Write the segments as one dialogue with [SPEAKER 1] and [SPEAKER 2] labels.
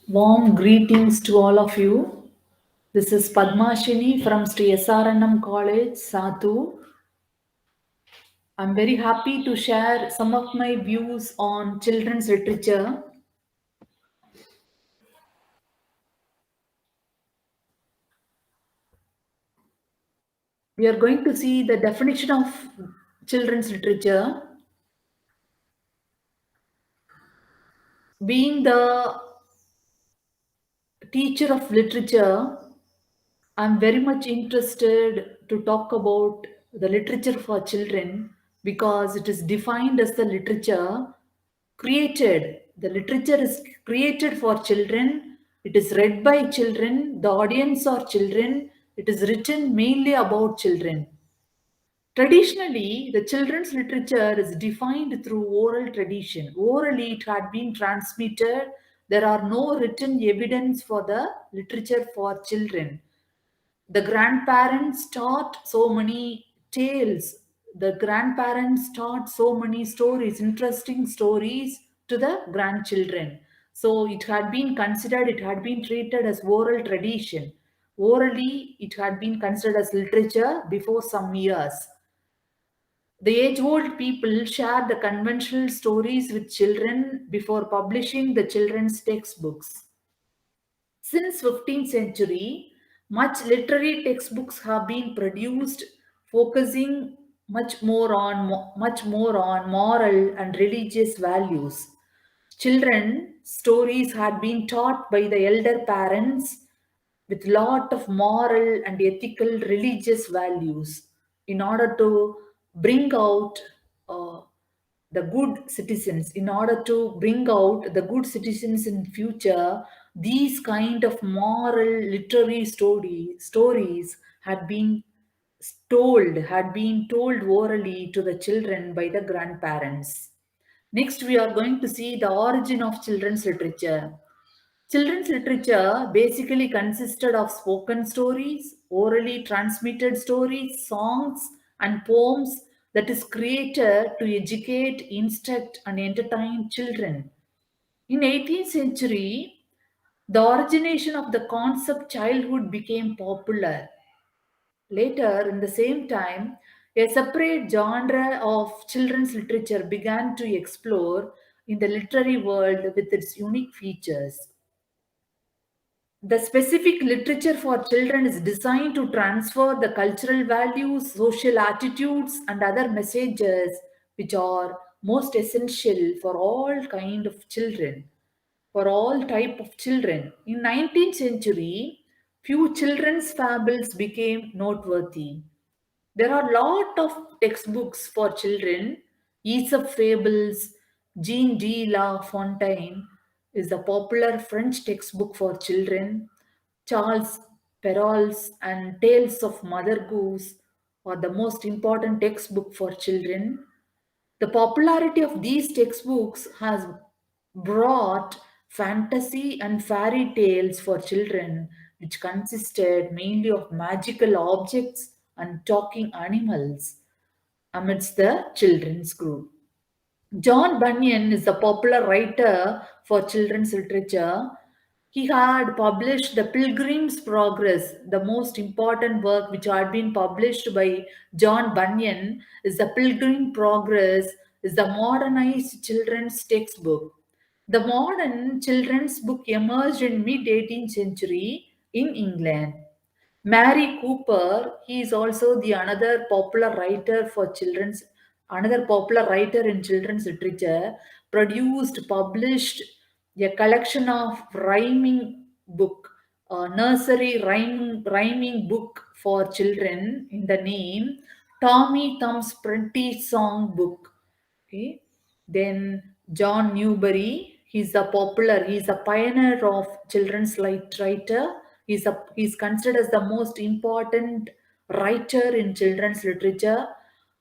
[SPEAKER 1] Warm greetings to all of you. This is Padmashini from Sri SRNM College, Sathu. I'm very happy to share some of my views on children's literature. We are going to see the definition of children's literature. Being the teacher of literature, I'm very much interested to talk about the literature for children because it is defined as the literature created. The literature is created for children, it is read by children, the audience are children, it is written mainly about children. Traditionally, the children's literature is defined through oral tradition. Orally, it had been transmitted. There are no written evidence for the literature for children. The grandparents taught so many tales. The grandparents taught so many stories, interesting stories to the grandchildren. So it had been considered, it had been treated as oral tradition. Orally, it had been considered as literature before some years. The age old people shared the conventional stories with children before publishing the children's textbooks. Since 15th century, much literary textbooks have been produced focusing much more on moral and religious values. Children stories had been taught by the elder parents with lot of moral and ethical religious values in order to bring out uh, the good citizens. In order to bring out the good citizens in future, these kind of moral literary stories had been told orally to the children by the grandparents. Next, we are going to see the origin of children's literature. Children's literature basically consisted of spoken stories, orally transmitted stories, songs, and poems that is created to educate, instruct, and entertain children. In 18th century, the origination of the concept childhood became popular. Later, in the same time, a separate genre of children's literature began to explore in the literary world with its unique features. The specific literature for children is designed to transfer the cultural values, social attitudes, and other messages which are most essential for all kind of children, for all type of children. In 19th century, few children's fables became noteworthy. There are lot of textbooks for children. Aesop Fables, Jean de La Fontaine is a popular French textbook for children. Charles Perrault's and Tales of Mother Goose are the most important textbook for children. The popularity of these textbooks has brought fantasy and fairy tales for children, which consisted mainly of magical objects and talking animals amidst the children's group. John Bunyan is a popular writer for children's literature. He had published The Pilgrim's Progress, the most important work which had been published by John Bunyan is The Pilgrim Progress is the modernized children's textbook. The modern children's book emerged in mid 18th century in England. Mary Cooper, he is also the another popular writer in children's literature, published a collection of rhyming book, a nursery rhyming book for children in the name Tommy Thumb's Pretty Song Book. Okay. Then John Newbery, he's a pioneer of children's light writer. He's considered as the most important writer in children's literature.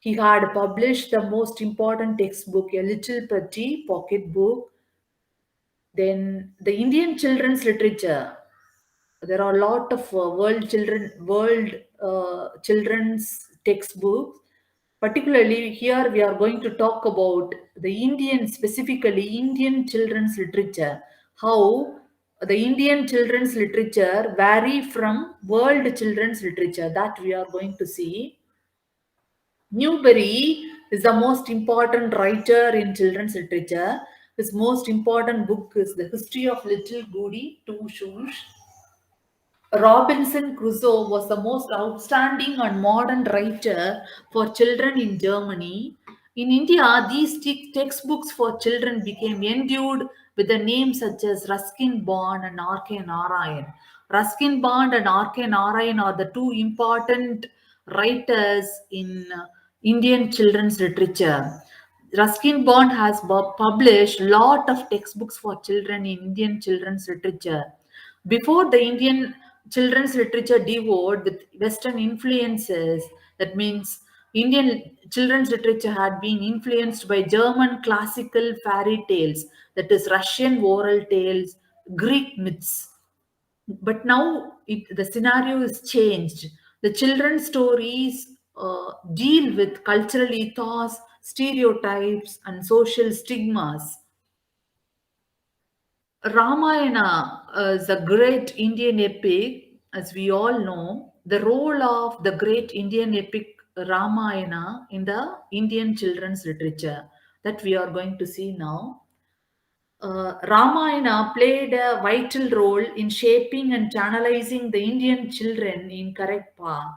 [SPEAKER 1] He had published the most important textbook, A Little Pretty Pocket Book. Then the Indian children's literature. There are a lot of world children's textbooks. Particularly here, we are going to talk about specifically Indian children's literature. How the Indian children's literature vary from world children's literature, that we are going to see. Newbery is the most important writer in children's literature. His most important book is The History of Little Goody Two Shoes. Robinson Crusoe was the most outstanding and modern writer for children in Germany. In India, these textbooks for children became endued with the names such as Ruskin Bond and R.K. Narayan. Ruskin Bond and R.K. Narayan are the two important writers in Indian children's literature. Ruskin Bond has published lot of textbooks for children in Indian children's literature. Before the Indian children's literature devoured with Western influences, that means Indian children's literature had been influenced by German classical fairy tales, that is Russian oral tales, Greek myths. But now the scenario is changed. The children's stories deal with cultural ethos, stereotypes, and social stigmas. Ramayana is a great Indian epic, as we all know. The role of the great Indian epic Ramayana in the Indian children's literature, that we are going to see now. Ramayana played a vital role in shaping and channelizing the Indian children in correct path.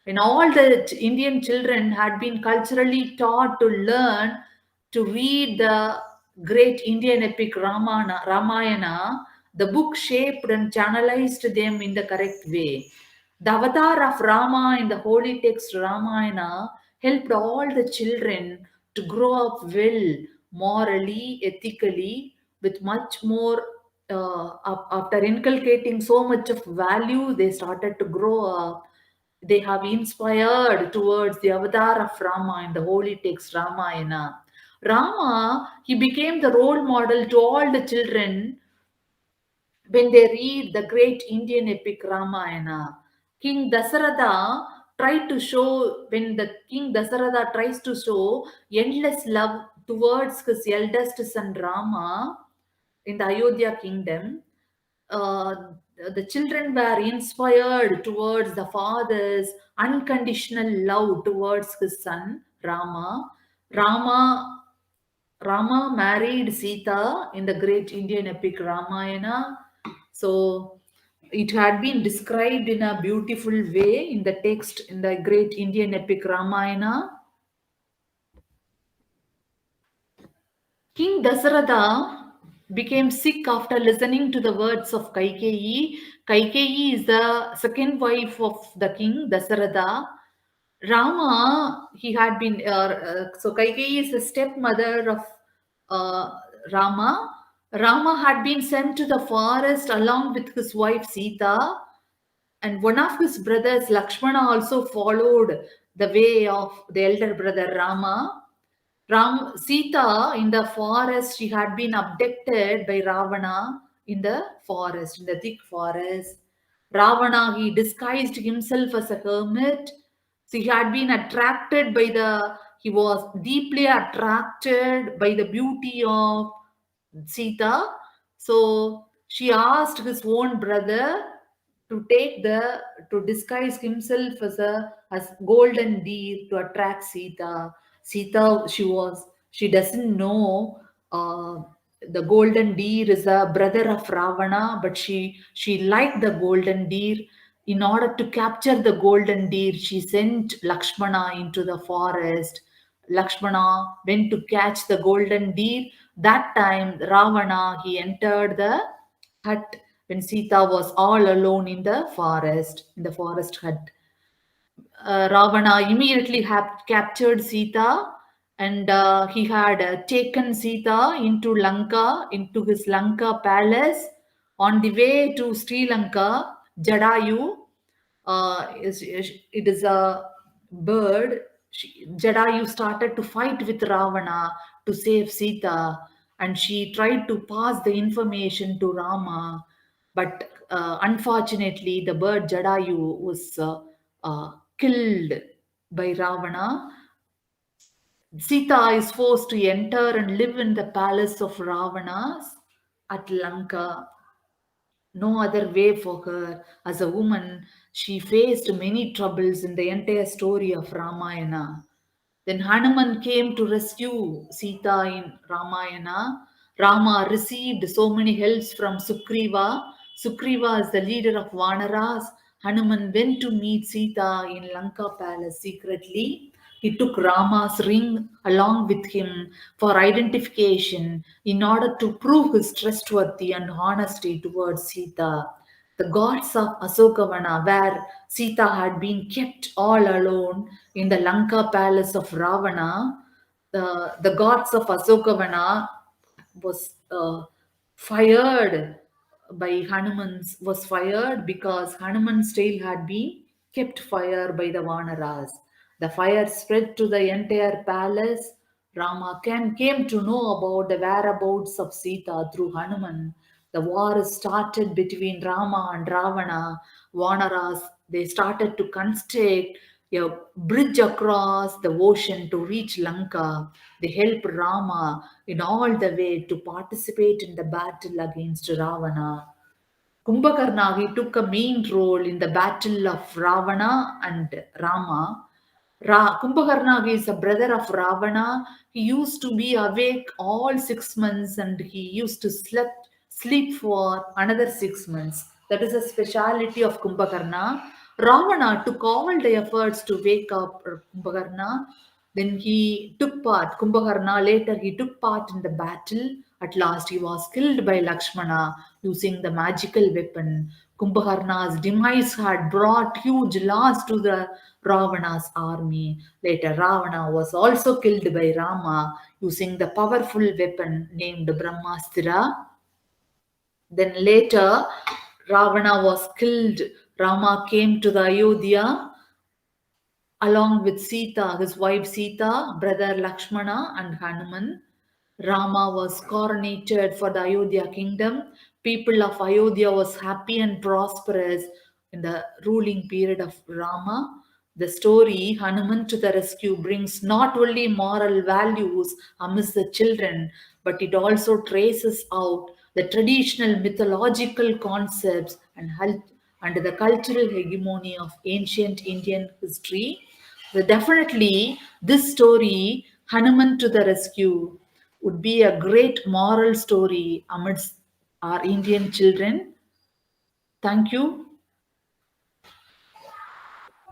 [SPEAKER 1] And all the Indian children had been culturally taught to learn to read the great Indian epic Ramayana. The book shaped and channelized them in the correct way. The avatar of Rama in the holy text Ramayana helped all the children to grow up well, morally, ethically, with much more. After inculcating so much of value, they started to grow up. They have inspired towards the avatar of Rama in the holy text Ramayana. Rama, he became the role model to all the children when they read the great Indian epic Ramayana. King Dasaratha tried to show, when the King Dasaratha tries to show endless love towards his eldest son Rama in the Ayodhya kingdom, uh, the children were inspired towards the father's unconditional love towards his son Rama. Rama Rama married Sita in the great Indian epic Ramayana. So it had been described in a beautiful way in the text in the great Indian epic Ramayana. King Dasaratha became sick after listening to the words of Kaikeyi. Kaikeyi is the second wife of the king Dasaratha. Rama, he had been, so Kaikeyi is the stepmother of uh, Rama. Rama had been sent to the forest along with his wife Sita, and one of his brothers, Lakshmana, also followed the way of the elder brother Rama. Sita in the forest, she had been abducted by Ravana in the forest, in the thick forest. Ravana, he disguised himself as a hermit. So he was deeply attracted by the beauty of Sita. So she asked his own brother to to disguise himself as golden deer to attract Sita. Sita, she doesn't know the golden deer is a brother of Ravana, but she liked the golden deer. In order to capture the golden deer, she sent Lakshmana into the forest. Lakshmana went to catch the golden deer. That time, Ravana, he entered the hut when Sita was all alone in the forest hut. Ravana immediately captured Sita, and he had taken Sita into Lanka, into his Lanka palace. On the way to Sri Lanka, Jadayu, it is a bird. Jadayu started to fight with Ravana to save Sita, and she tried to pass the information to Rama, but unfortunately, the bird Jadayu was killed by Ravana. Sita is forced to enter and live in the palace of Ravana at Lanka. no other way for her. As a woman, she faced many troubles in the entire story of Ramayana. Then Hanuman came to rescue Sita in Ramayana. Rama received so many helps from Sugriva. Sugriva is the leader of Vanaras. Hanuman went to meet Sita in Lanka palace secretly. He took Rama's ring along with him for identification in order to prove his trustworthy and honesty towards Sita. The gods of Asokavana, where Sita had been kept all alone in the Lanka palace of Ravana, the gods of Asokavana was fired was fired because Hanuman's tail had been kept fire by the Vanaras. The fire spread to the entire palace. Rama came to know about the whereabouts of Sita through Hanuman. The war started between Rama and Ravana. Vanaras, they started to construct a bridge across the ocean to reach Lanka. They helped Rama in all the way to participate in the battle against Ravana. Kumbhakarna, he took a main role in the battle of Ravana and Rama. Kumbhakarna is a brother of Ravana. He used to be awake all 6 months and he used to sleep for another 6 months. That is a speciality of Kumbhakarna. Ravana took all the efforts to wake up Kumbhakarna. Then he took part, Kumbhakarna later he took part in the battle. At last he was killed by Lakshmana using the magical weapon. Kumbhakarna's demise had brought huge loss to the Ravana's army. Later Ravana was also killed by Rama using the powerful weapon named Brahmastra. Then later Ravana was killed. Rama came to the Ayodhya along with Sita, his wife Sita, brother Lakshmana, and Hanuman. Rama was coronated for the Ayodhya kingdom. People of Ayodhya was happy and prosperous in the ruling period of Rama. The story Hanuman to the rescue brings not only moral values amidst the children, but it also traces out the traditional mythological concepts and under the cultural hegemony of ancient Indian history. So definitely, this story, Hanuman to the rescue, would be a great moral story amidst our Indian children. Thank you.